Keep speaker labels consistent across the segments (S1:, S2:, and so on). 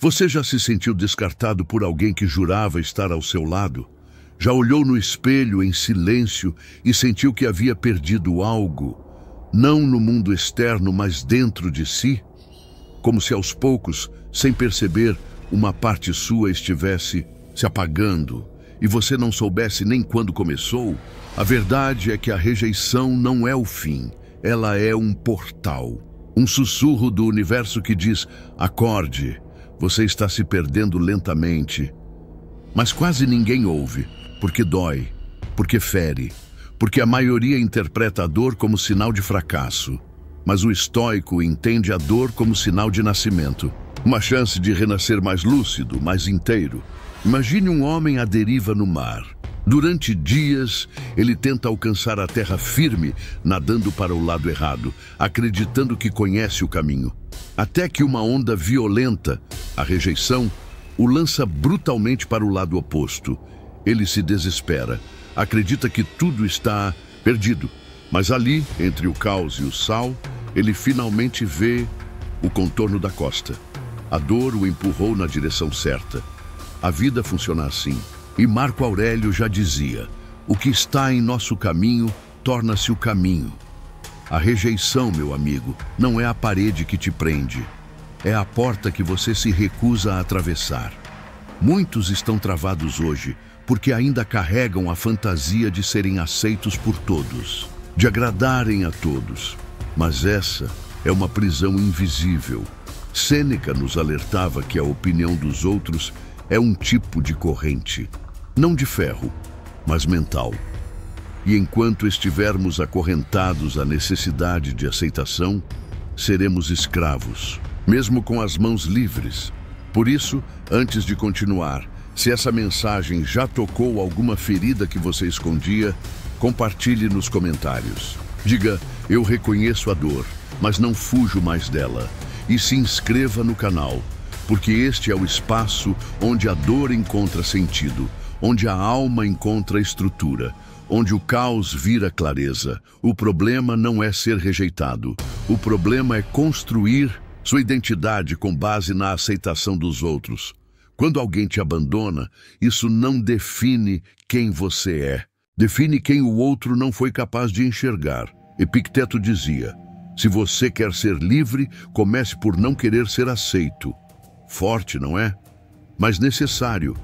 S1: Você já se sentiu descartado por alguém que jurava estar ao seu lado? Já olhou no espelho em silêncio e sentiu que havia perdido algo, não no mundo externo, mas dentro de si? Como se aos poucos, sem perceber, uma parte sua estivesse se apagando e você não soubesse nem quando começou? A verdade é que a rejeição não é o fim, ela é um portal. Um sussurro do universo que diz: acorde, você está se perdendo lentamente. Mas quase ninguém ouve, porque dói, porque fere, porque a maioria interpreta a dor como sinal de fracasso. Mas o estoico entende a dor como sinal de nascimento. Uma chance de renascer mais lúcido, mais inteiro. Imagine um homem à deriva no mar. Durante dias, ele tenta alcançar a terra firme, nadando para o lado errado, acreditando que conhece o caminho. Até que uma onda violenta, a rejeição, o lança brutalmente para o lado oposto. Ele se desespera, acredita que tudo está perdido. Mas ali, entre o caos e o sal, ele finalmente vê o contorno da costa. A dor o empurrou na direção certa. A vida funciona assim. E Marco Aurélio já dizia: o que está em nosso caminho torna-se o caminho. A rejeição, meu amigo, não é a parede que te prende. É a porta que você se recusa a atravessar. Muitos estão travados hoje porque ainda carregam a fantasia de serem aceitos por todos, de agradarem a todos. Mas essa é uma prisão invisível. Sêneca nos alertava que a opinião dos outros é um tipo de corrente, não de ferro, mas mental. E enquanto estivermos acorrentados à necessidade de aceitação, seremos escravos, mesmo com as mãos livres. Por isso, antes de continuar, se essa mensagem já tocou alguma ferida que você escondia, compartilhe nos comentários. Diga: eu reconheço a dor, mas não fujo mais dela. E se inscreva no canal, porque este é o espaço onde a dor encontra sentido, onde a alma encontra estrutura, onde o caos vira clareza. O problema não é ser rejeitado, o problema é construir sua identidade com base na aceitação dos outros. Quando alguém te abandona, isso não define quem você é, define quem o outro não foi capaz de enxergar. Epicteto dizia: se você quer ser livre, comece por não querer ser aceito. Forte, não é? Mas necessário,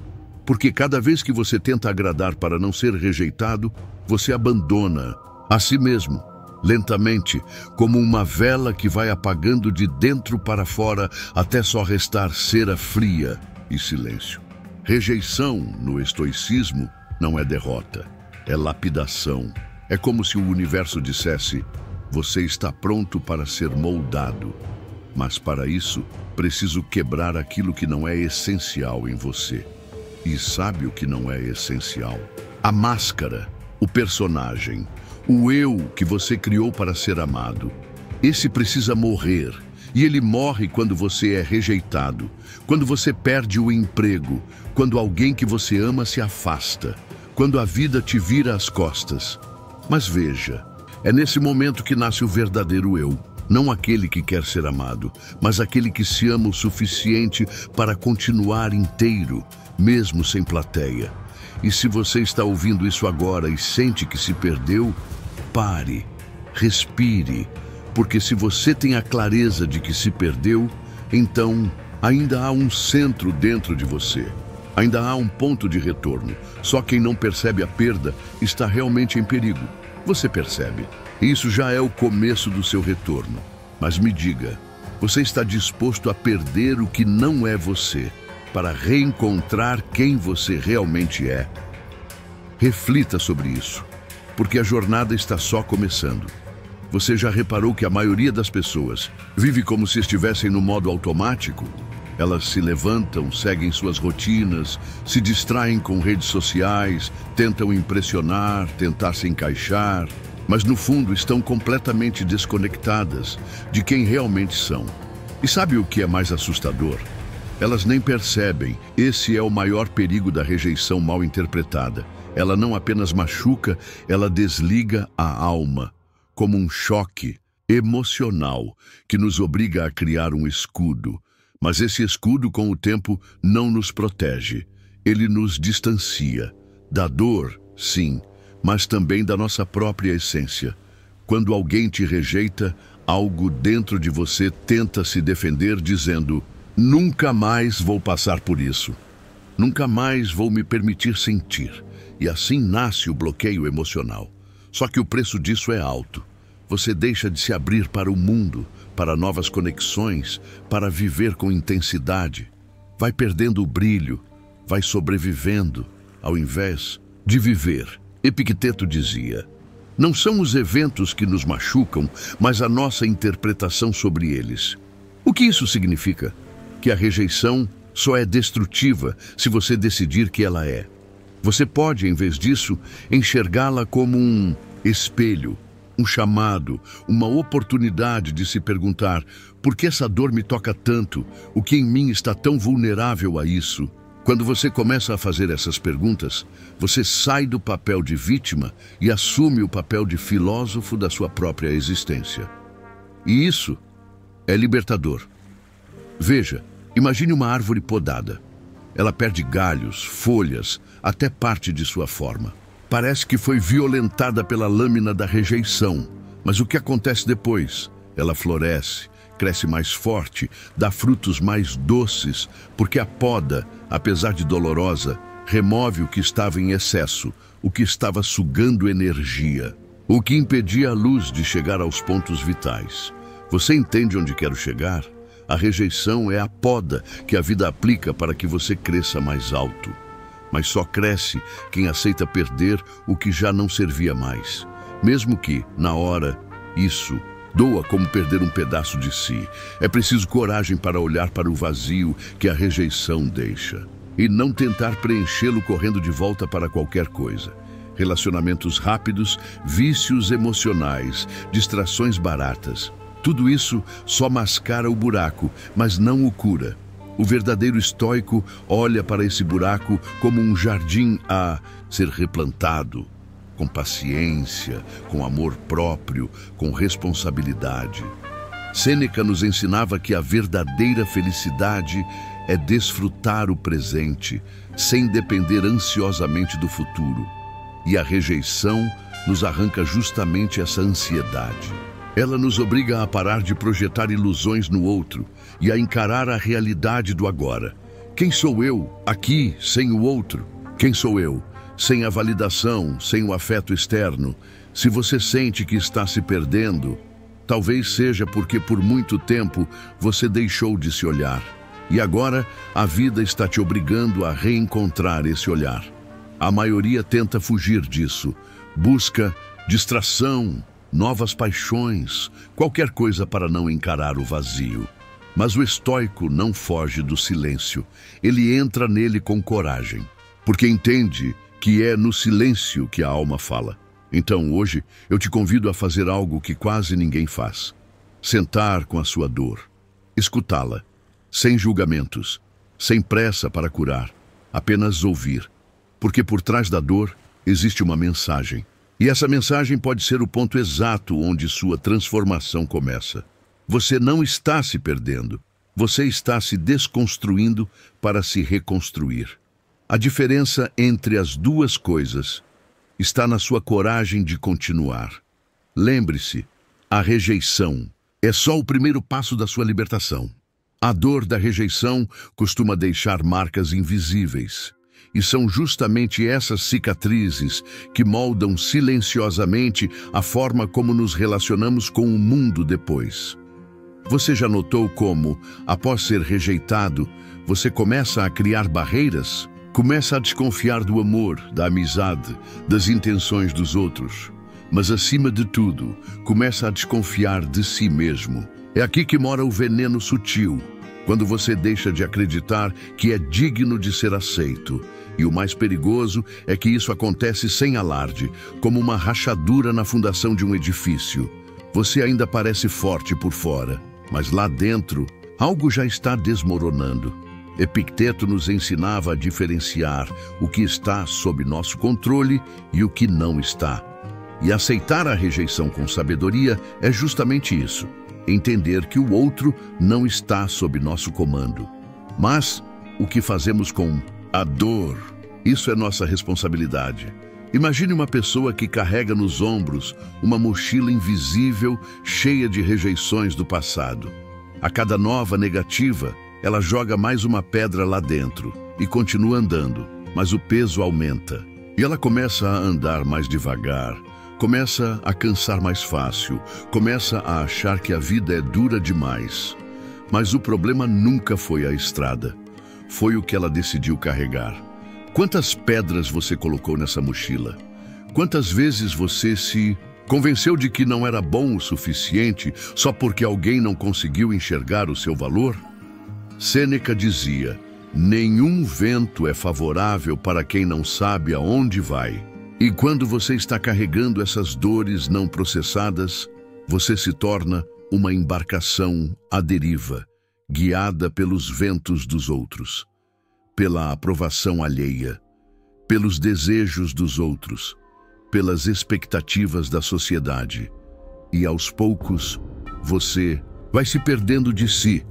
S1: porque cada vez que você tenta agradar para não ser rejeitado, você abandona a si mesmo, lentamente, como uma vela que vai apagando de dentro para fora até só restar cera fria e silêncio. Rejeição, no estoicismo, não é derrota, é lapidação. É como se o universo dissesse: você está pronto para ser moldado, mas para isso, preciso quebrar aquilo que não é essencial em você. E sabe o que não é essencial? A máscara, o personagem, o eu que você criou para ser amado. Esse precisa morrer, e ele morre quando você é rejeitado, quando você perde o emprego, quando alguém que você ama se afasta, quando a vida te vira as costas. Mas veja, é nesse momento que nasce o verdadeiro eu. Não aquele que quer ser amado, mas aquele que se ama o suficiente para continuar inteiro, mesmo sem plateia. E se você está ouvindo isso agora e sente que se perdeu, pare, respire, porque se você tem a clareza de que se perdeu, então ainda há um centro dentro de você. Ainda há um ponto de retorno. Só quem não percebe a perda está realmente em perigo. Você percebe. Isso já é o começo do seu retorno. Mas me diga, você está disposto a perder o que não é você para reencontrar quem você realmente é? Reflita sobre isso, porque a jornada está só começando. Você já reparou que a maioria das pessoas vive como se estivessem no modo automático? Elas se levantam, seguem suas rotinas, se distraem com redes sociais, tentam impressionar, tentar se encaixar, mas no fundo estão completamente desconectadas de quem realmente são. E sabe o que é mais assustador? Elas nem percebem. Esse é o maior perigo da rejeição mal interpretada. Ela não apenas machuca, ela desliga a alma, como um choque emocional que nos obriga a criar um escudo. Mas esse escudo, com o tempo, não nos protege. Ele nos distancia. Da dor, sim, mas também da nossa própria essência. Quando alguém te rejeita, algo dentro de você tenta se defender dizendo: nunca mais vou passar por isso. Nunca mais vou me permitir sentir. E assim nasce o bloqueio emocional. Só que o preço disso é alto. Você deixa de se abrir para o mundo, para novas conexões, para viver com intensidade. Vai perdendo o brilho, vai sobrevivendo, ao invés de viver. Epicteto dizia: não são os eventos que nos machucam, mas a nossa interpretação sobre eles. O que isso significa? Que a rejeição só é destrutiva se você decidir que ela é. Você pode, em vez disso, enxergá-la como um espelho, um chamado, uma oportunidade de se perguntar: por que essa dor me toca tanto? O que em mim está tão vulnerável a isso? Quando você começa a fazer essas perguntas, você sai do papel de vítima e assume o papel de filósofo da sua própria existência. E isso é libertador. Veja, imagine uma árvore podada. Ela perde galhos, folhas, até parte de sua forma. Parece que foi violentada pela lâmina da rejeição. Mas o que acontece depois? Ela floresce, cresce mais forte, dá frutos mais doces, porque a poda, apesar de dolorosa, remove o que estava em excesso, o que estava sugando energia, o que impedia a luz de chegar aos pontos vitais. Você entende onde quero chegar? A rejeição é a poda que a vida aplica para que você cresça mais alto. Mas só cresce quem aceita perder o que já não servia mais. Mesmo que, na hora, isso doa como perder um pedaço de si. É preciso coragem para olhar para o vazio que a rejeição deixa e não tentar preenchê-lo correndo de volta para qualquer coisa. Relacionamentos rápidos, vícios emocionais, distrações baratas. Tudo isso só mascara o buraco, mas não o cura. O verdadeiro estoico olha para esse buraco como um jardim a ser replantado, com paciência, com amor próprio, com responsabilidade. Sêneca nos ensinava que a verdadeira felicidade é desfrutar o presente, sem depender ansiosamente do futuro. E a rejeição nos arranca justamente essa ansiedade. Ela nos obriga a parar de projetar ilusões no outro e a encarar a realidade do agora. Quem sou eu, aqui, sem o outro? Quem sou eu, sem a validação, sem o afeto externo? Se você sente que está se perdendo, talvez seja porque por muito tempo você deixou de se olhar. E agora a vida está te obrigando a reencontrar esse olhar. A maioria tenta fugir disso, busca distração, novas paixões, qualquer coisa para não encarar o vazio. Mas o estoico não foge do silêncio. Ele entra nele com coragem, porque entende que é no silêncio que a alma fala. Então, hoje, eu te convido a fazer algo que quase ninguém faz. Sentar com a sua dor, escutá-la, sem julgamentos, sem pressa para curar, apenas ouvir. Porque por trás da dor existe uma mensagem. E essa mensagem pode ser o ponto exato onde sua transformação começa. Você não está se perdendo. Você está se desconstruindo para se reconstruir. A diferença entre as duas coisas está na sua coragem de continuar. Lembre-se, a rejeição é só o primeiro passo da sua libertação. A dor da rejeição costuma deixar marcas invisíveis. E são justamente essas cicatrizes que moldam silenciosamente a forma como nos relacionamos com o mundo depois. Você já notou como, após ser rejeitado, você começa a criar barreiras? Começa a desconfiar do amor, da amizade, das intenções dos outros. Mas, acima de tudo, começa a desconfiar de si mesmo. É aqui que mora o veneno sutil, quando você deixa de acreditar que é digno de ser aceito. E o mais perigoso é que isso acontece sem alarde, como uma rachadura na fundação de um edifício. Você ainda parece forte por fora, mas lá dentro, algo já está desmoronando. Epicteto nos ensinava a diferenciar o que está sob nosso controle e o que não está. E aceitar a rejeição com sabedoria é justamente isso. entender que o outro não está sob nosso comando. Mas o que fazemos com a dor, isso é nossa responsabilidade. Imagine uma pessoa que carrega nos ombros uma mochila invisível cheia de rejeições do passado. A cada nova negativa, ela joga mais uma pedra lá dentro e continua andando, mas o peso aumenta. E ela começa a andar mais devagar, começa a cansar mais fácil, começa a achar que a vida é dura demais. Mas o problema nunca foi a estrada, foi o que ela decidiu carregar. Quantas pedras você colocou nessa mochila? Quantas vezes você se convenceu de que não era bom o suficiente só porque alguém não conseguiu enxergar o seu valor? Sêneca dizia: nenhum vento é favorável para quem não sabe aonde vai. E quando você está carregando essas dores não processadas, você se torna uma embarcação à deriva, guiada pelos ventos dos outros, pela aprovação alheia, pelos desejos dos outros, pelas expectativas da sociedade. E aos poucos, você vai se perdendo de si.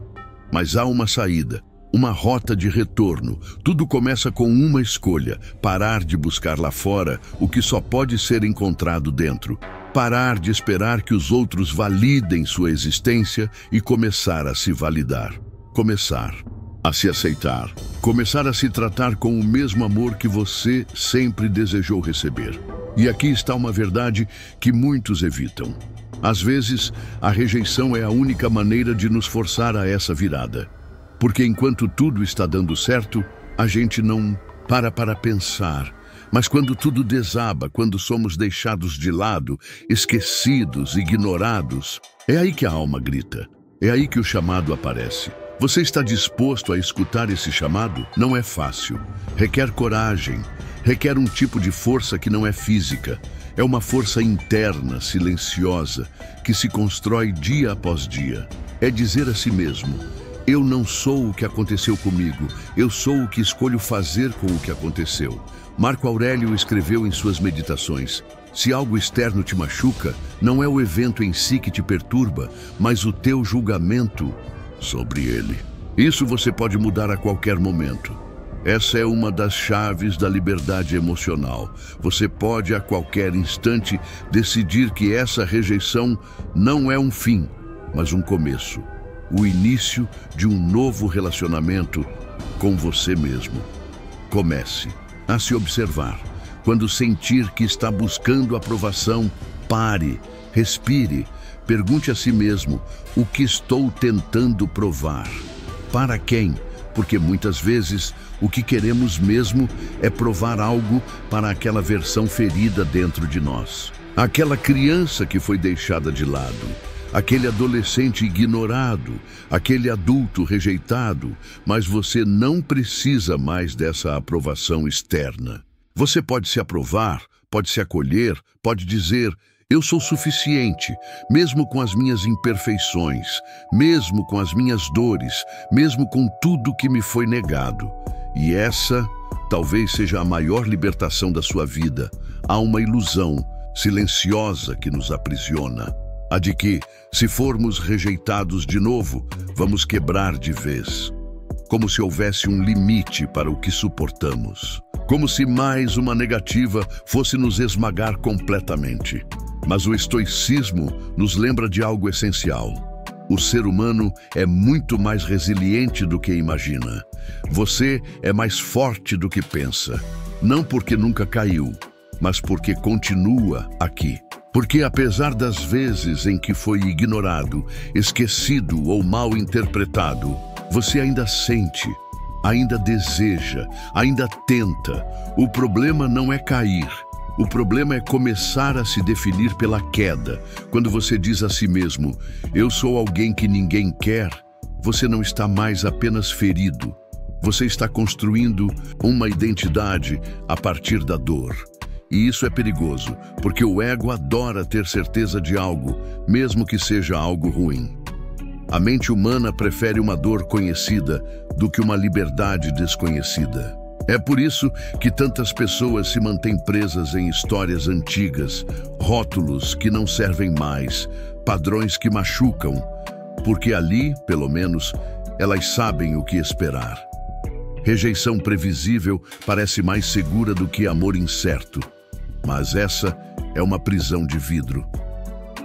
S1: Mas há uma saída, uma rota de retorno. Tudo começa com uma escolha: parar de buscar lá fora o que só pode ser encontrado dentro. Parar de esperar que os outros validem sua existência e começar a se validar. Começar a se aceitar. Começar a se tratar com o mesmo amor que você sempre desejou receber. E aqui está uma verdade que muitos evitam. Às vezes, a rejeição é a única maneira de nos forçar a essa virada. Porque enquanto tudo está dando certo, a gente não para pensar. Mas quando tudo desaba, quando somos deixados de lado, esquecidos, ignorados, é aí que a alma grita. É aí que o chamado aparece. Você está disposto a escutar esse chamado? Não é fácil. Requer coragem. Requer um tipo de força que não é física. É uma força interna, silenciosa, que se constrói dia após dia. É dizer a si mesmo: eu não sou o que aconteceu comigo, eu sou o que escolho fazer com o que aconteceu. Marco Aurélio escreveu em suas meditações: se algo externo te machuca, não é o evento em si que te perturba, mas o teu julgamento sobre ele. Isso você pode mudar a qualquer momento. Essa é uma das chaves da liberdade emocional. Você pode a qualquer instante decidir que essa rejeição não é um fim, mas um começo. O início de um novo relacionamento com você mesmo. Comece a se observar. Quando sentir que está buscando aprovação, pare, respire, pergunte a si mesmo: o que estou tentando provar? Para quem? Porque muitas vezes o que queremos mesmo é provar algo para aquela versão ferida dentro de nós. Aquela criança que foi deixada de lado, aquele adolescente ignorado, aquele adulto rejeitado, mas você não precisa mais dessa aprovação externa. Você pode se aprovar, pode se acolher, pode dizer: eu sou suficiente, mesmo com as minhas imperfeições, mesmo com as minhas dores, mesmo com tudo que me foi negado. E essa talvez seja a maior libertação da sua vida. Há uma ilusão silenciosa que nos aprisiona. A de que, se formos rejeitados de novo, vamos quebrar de vez. Como se houvesse um limite para o que suportamos. Como se mais uma negativa fosse nos esmagar completamente. Mas o estoicismo nos lembra de algo essencial. O ser humano é muito mais resiliente do que imagina. Você é mais forte do que pensa. Não porque nunca caiu, mas porque continua aqui. Porque apesar das vezes em que foi ignorado, esquecido ou mal interpretado, você ainda sente, ainda deseja, ainda tenta. O problema não é cair. O problema é começar a se definir pela queda. Quando você diz a si mesmo: eu sou alguém que ninguém quer, você não está mais apenas ferido. Você está construindo uma identidade a partir da dor. E isso é perigoso, porque o ego adora ter certeza de algo, mesmo que seja algo ruim. A mente humana prefere uma dor conhecida do que uma liberdade desconhecida. É por isso que tantas pessoas se mantêm presas em histórias antigas, rótulos que não servem mais, padrões que machucam, porque ali, pelo menos, elas sabem o que esperar. Rejeição previsível parece mais segura do que amor incerto, mas essa é uma prisão de vidro.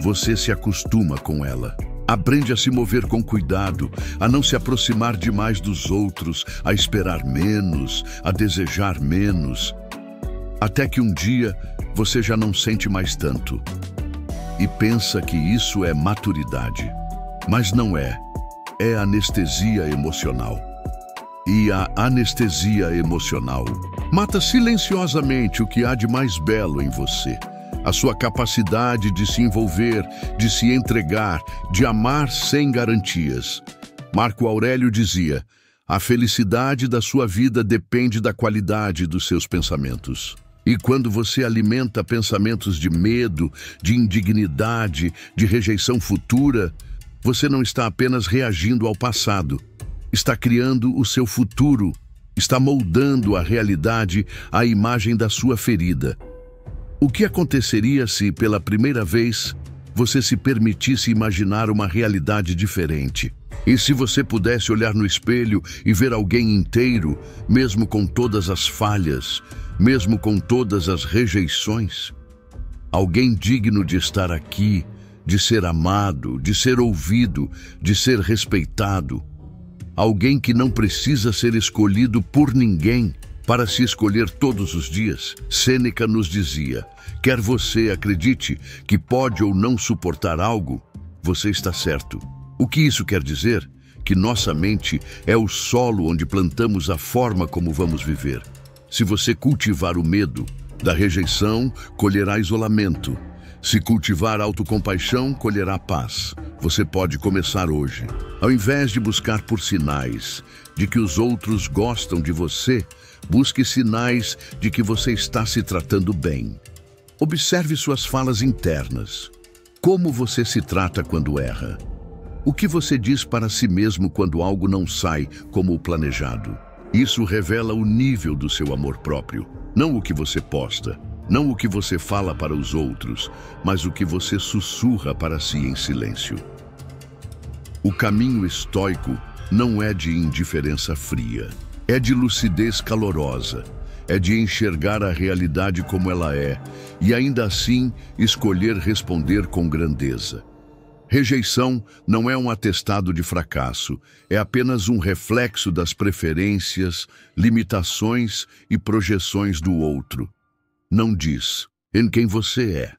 S1: Você se acostuma com ela. Aprende a se mover com cuidado, a não se aproximar demais dos outros, a esperar menos, a desejar menos. Até que um dia você já não sente mais tanto. E pensa que isso é maturidade. Mas não é. É anestesia emocional. E a anestesia emocional mata silenciosamente o que há de mais belo em você. A sua capacidade de se envolver, de se entregar, de amar sem garantias. Marco Aurélio dizia: a felicidade da sua vida depende da qualidade dos seus pensamentos. E quando você alimenta pensamentos de medo, de indignidade, de rejeição futura, você não está apenas reagindo ao passado, está criando o seu futuro, está moldando a realidade à imagem da sua ferida. O que aconteceria se, pela primeira vez, você se permitisse imaginar uma realidade diferente? E se você pudesse olhar no espelho e ver alguém inteiro, mesmo com todas as falhas, mesmo com todas as rejeições? Alguém digno de estar aqui, de ser amado, de ser ouvido, de ser respeitado. Alguém que não precisa ser escolhido por ninguém para se escolher todos os dias. Sêneca nos dizia: quer você acredite que pode ou não suportar algo, você está certo. O que isso quer dizer? Que nossa mente é o solo onde plantamos a forma como vamos viver. Se você cultivar o medo da rejeição, colherá isolamento. Se cultivar autocompaixão, colherá paz. Você pode começar hoje. Ao invés de buscar por sinais de que os outros gostam de você, busque sinais de que você está se tratando bem. Observe suas falas internas. Como você se trata quando erra? O que você diz para si mesmo quando algo não sai como o planejado? Isso revela o nível do seu amor próprio. Não o que você posta, não o que você fala para os outros, mas o que você sussurra para si em silêncio. O caminho estoico não é de indiferença fria. É de lucidez calorosa, é de enxergar a realidade como ela é e ainda assim escolher responder com grandeza. Rejeição não é um atestado de fracasso, é apenas um reflexo das preferências, limitações e projeções do outro. Não diz em quem você é,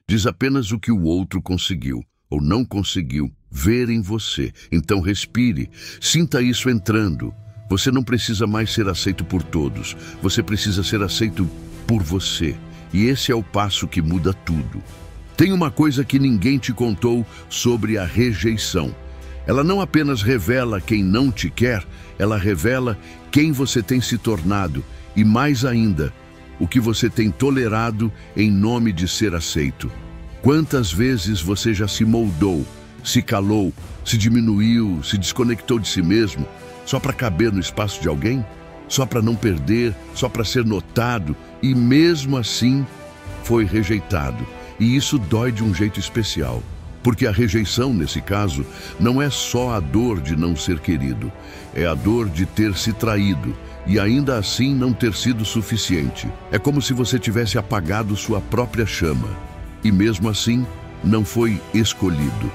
S1: diz apenas o que o outro conseguiu ou não conseguiu ver em você. Então respire, sinta isso entrando. Você não precisa mais ser aceito por todos, você precisa ser aceito por você. E esse é o passo que muda tudo. Tem uma coisa que ninguém te contou sobre a rejeição. Ela não apenas revela quem não te quer, ela revela quem você tem se tornado e, mais ainda, o que você tem tolerado em nome de ser aceito. Quantas vezes você já se moldou, se calou, se diminuiu, se desconectou de si mesmo, só para caber no espaço de alguém? Só para não perder, só para ser notado, e mesmo assim foi rejeitado. E isso dói de um jeito especial, porque a rejeição, nesse caso, não é só a dor de não ser querido, é a dor de ter se traído e ainda assim não ter sido suficiente. É como se você tivesse apagado sua própria chama e mesmo assim não foi escolhido.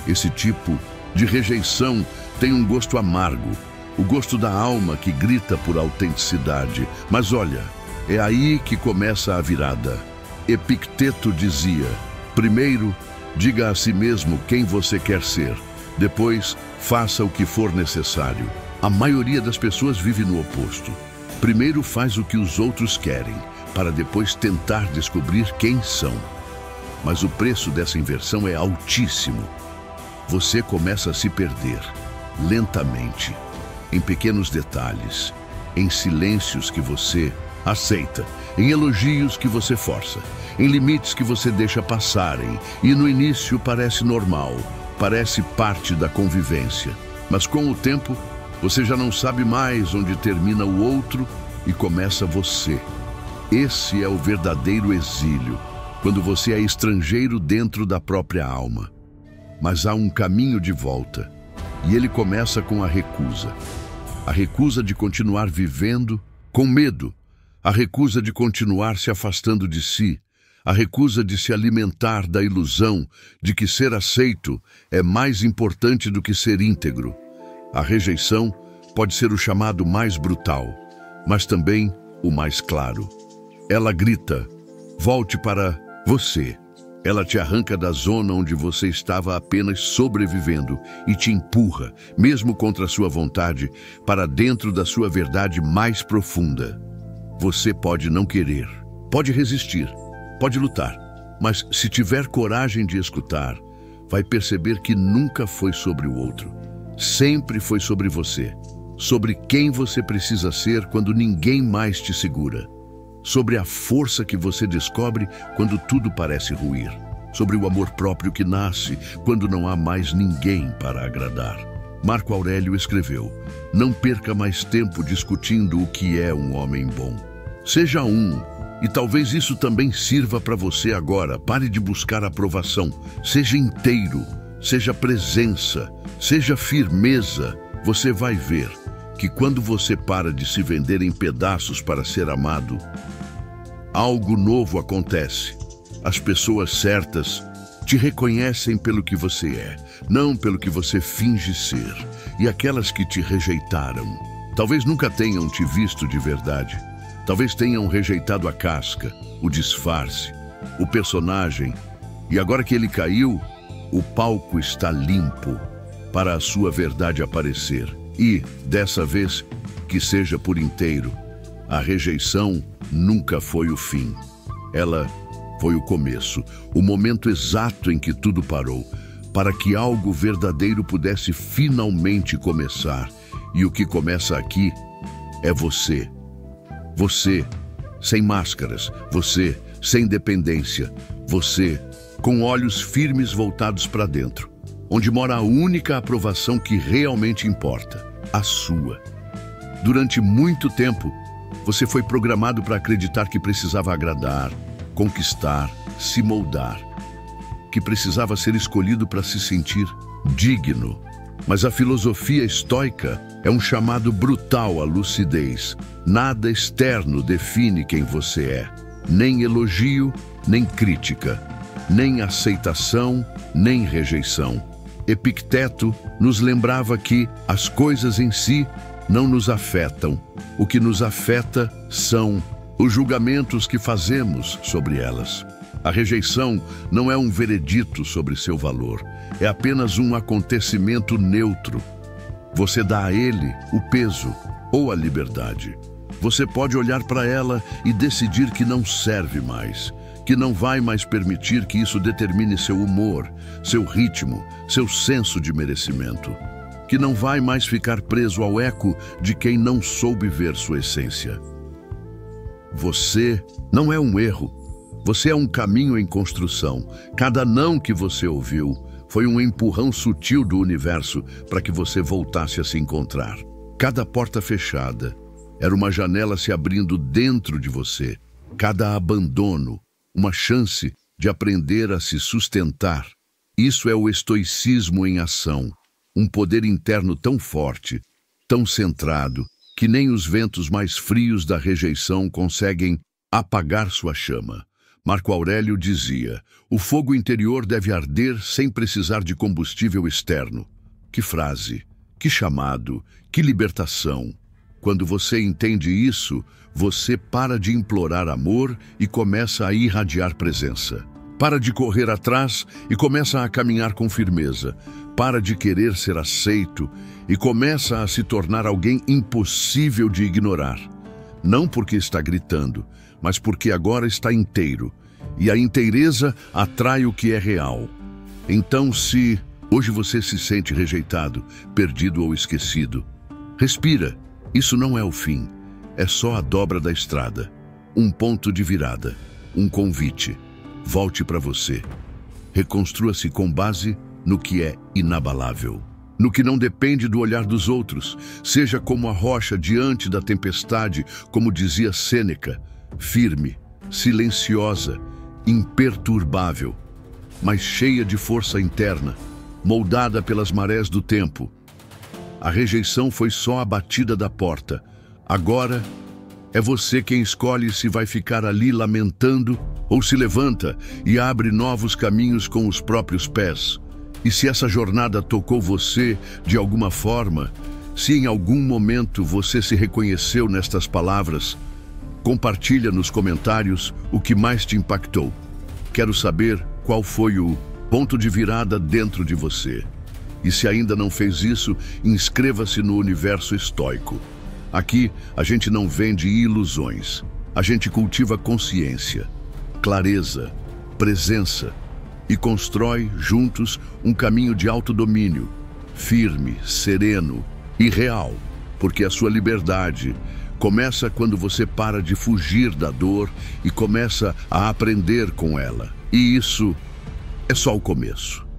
S1: Esse tipo de rejeição tem um gosto amargo, o gosto da alma que grita por autenticidade. Mas olha, é aí que começa a virada. Epicteto dizia: primeiro, diga a si mesmo quem você quer ser. Depois, faça o que for necessário. A maioria das pessoas vive no oposto. Primeiro faz o que os outros querem, para depois tentar descobrir quem são. Mas o preço dessa inversão é altíssimo. Você começa a se perder, lentamente, em pequenos detalhes, em silêncios que você aceita, em elogios que você força, em limites que você deixa passarem, e no início parece normal, parece parte da convivência. Mas com o tempo, você já não sabe mais onde termina o outro e começa você. Esse é o verdadeiro exílio, quando você é estrangeiro dentro da própria alma. mas há um caminho de volta. E ele começa com a recusa. A recusa de continuar vivendo com medo. A recusa de continuar se afastando de si. A recusa de se alimentar da ilusão de que ser aceito é mais importante do que ser íntegro. A rejeição pode ser o chamado mais brutal, mas também o mais claro. Ela grita: volte para você. Ela te arranca da zona onde você estava apenas sobrevivendo e te empurra, mesmo contra sua vontade, para dentro da sua verdade mais profunda. Você pode não querer, pode resistir, pode lutar, mas se tiver coragem de escutar, vai perceber que nunca foi sobre o outro. Sempre foi sobre você, sobre quem você precisa ser quando ninguém mais te segura. Sobre a força que você descobre quando tudo parece ruir. Sobre o amor próprio que nasce quando não há mais ninguém para agradar. Marco Aurélio escreveu: não perca mais tempo discutindo o que é um homem bom. Seja um, e talvez isso também sirva para você agora. Pare de buscar aprovação. Seja inteiro, seja presença, seja firmeza. Você vai ver que quando você para de se vender em pedaços para ser amado, algo novo acontece. As pessoas certas te reconhecem pelo que você é, não pelo que você finge ser. E aquelas que te rejeitaram, talvez nunca tenham te visto de verdade. Talvez tenham rejeitado a casca, o disfarce, o personagem. E agora que ele caiu, o palco está limpo para a sua verdade aparecer. E, dessa vez, que seja por inteiro. A rejeição nunca foi o fim. Ela foi o começo, o momento exato em que tudo parou, para que algo verdadeiro pudesse finalmente começar. E o que começa aqui é você. Você, sem máscaras. Você, sem dependência. Você, com olhos firmes voltados para dentro, onde mora a única aprovação que realmente importa, a sua. Durante muito tempo, você foi programado para acreditar que precisava agradar, conquistar, se moldar, que precisava ser escolhido para se sentir digno. Mas a filosofia estoica é um chamado brutal à lucidez. Nada externo define quem você é, nem elogio, nem crítica, nem aceitação, nem rejeição. Epicteto nos lembrava que as coisas em si não nos afetam. O que nos afeta são os julgamentos que fazemos sobre elas. A rejeição não é um veredito sobre seu valor, é apenas um acontecimento neutro. Você dá a ele o peso ou a liberdade. Você pode olhar para ela e decidir que não serve mais, que não vai mais permitir que isso determine seu humor, seu ritmo, seu senso de merecimento, que não vai mais ficar preso ao eco de quem não soube ver sua essência. Você não é um erro. Você é um caminho em construção. Cada não que você ouviu foi um empurrão sutil do universo para que você voltasse a se encontrar. Cada porta fechada era uma janela se abrindo dentro de você. Cada abandono, uma chance de aprender a se sustentar. Isso é o estoicismo em ação. Um poder interno tão forte, tão centrado, que nem os ventos mais frios da rejeição conseguem apagar sua chama. Marco Aurélio dizia: o fogo interior deve arder sem precisar de combustível externo. Que frase, que chamado, que libertação! Quando você entende isso, você para de implorar amor e começa a irradiar presença. Para de correr atrás e começa a caminhar com firmeza. Para de querer ser aceito e começa a se tornar alguém impossível de ignorar. Não porque está gritando, mas porque agora está inteiro. E a inteireza atrai o que é real. Então, se hoje você se sente rejeitado, perdido ou esquecido, respira. Isso não é o fim. É só a dobra da estrada. Um ponto de virada. Um convite. Volte para você. Reconstrua-se com base no que é inabalável. No que não depende do olhar dos outros. Seja como a rocha diante da tempestade, como dizia Sêneca, firme, silenciosa, imperturbável, mas cheia de força interna. moldada pelas marés do tempo. A rejeição foi só a batida da porta. Agora é você quem escolhe se vai ficar ali lamentando ou se levanta e abre novos caminhos com os próprios pés. E se essa jornada tocou você de alguma forma, se em algum momento você se reconheceu nestas palavras, compartilha nos comentários o que mais te impactou. Quero saber qual foi o ponto de virada dentro de você. E se ainda não fez isso, inscreva-se no Universo Estoico. Aqui, a gente não vende ilusões. A gente cultiva consciência, clareza, presença e constrói, juntos, um caminho de autodomínio, firme, sereno e real, porque a sua liberdade começa quando você para de fugir da dor e começa a aprender com ela. E isso é só o começo.